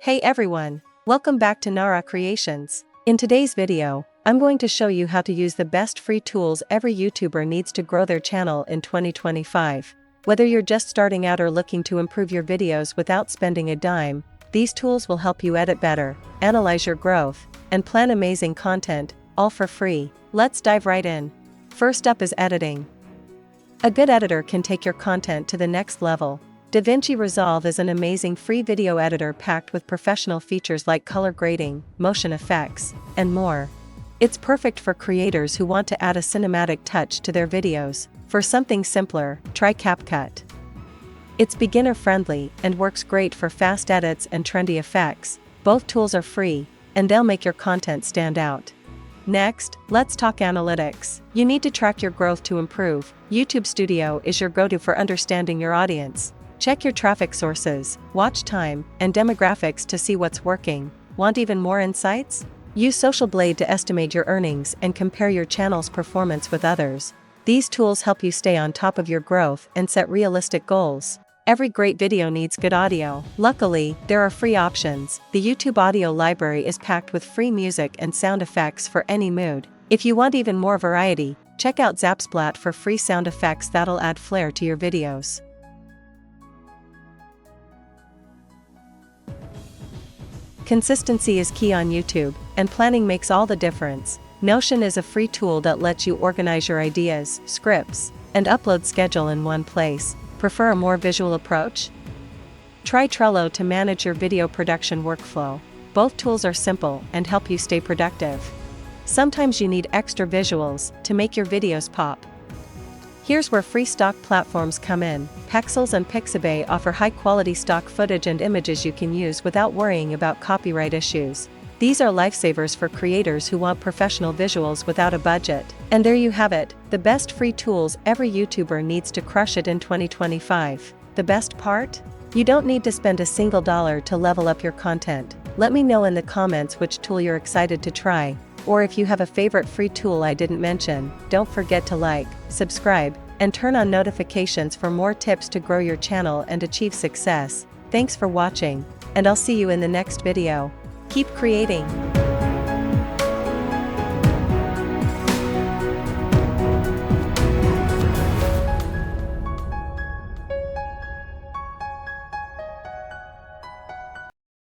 Hey everyone! Welcome back to Nara Creations. In today's video, I'm going to show you how to use the best free tools every YouTuber needs to grow their channel in 2025. Whether you're just starting out or looking to improve your videos without spending a dime, these tools will help you edit better, analyze your growth, and plan amazing content, all for free. Let's dive right in. First up is editing. A good editor can take your content to the next level. DaVinci Resolve is an amazing free video editor packed with professional features like color grading, motion effects, and more. It's perfect for creators who want to add a cinematic touch to their videos. For something simpler, try CapCut. It's beginner-friendly and works great for fast edits and trendy effects. Both tools are free, and they'll make your content stand out. Next, let's talk analytics. You need to track your growth to improve. YouTube Studio is your go-to for understanding your audience. Check your traffic sources, watch time, and demographics to see what's working. Want even more insights? Use Social Blade to estimate your earnings and compare your channel's performance with others. These tools help you stay on top of your growth and set realistic goals. Every great video needs good audio. Luckily, there are free options. The YouTube audio library is packed with free music and sound effects for any mood. If you want even more variety, check out Zapsplat for free sound effects that'll add flair to your videos. Consistency is key on YouTube, and planning makes all the difference. Notion is a free tool that lets you organize your ideas, scripts, and upload schedule in one place. Prefer a more visual approach? Try Trello to manage your video production workflow. Both tools are simple and help you stay productive. Sometimes you need extra visuals to make your videos pop. Here's where free stock platforms come in. Pexels and Pixabay offer high-quality stock footage and images you can use without worrying about copyright issues. These are lifesavers for creators who want professional visuals without a budget. And there you have it, the best free tools every YouTuber needs to crush it in 2025. The best part? You don't need to spend a single dollar to level up your content. Let me know in the comments which tool you're excited to try. Or if you have a favorite free tool I didn't mention, don't forget to like, subscribe, and turn on notifications for more tips to grow your channel and achieve success. Thanks for watching, and I'll see you in the next video. Keep creating!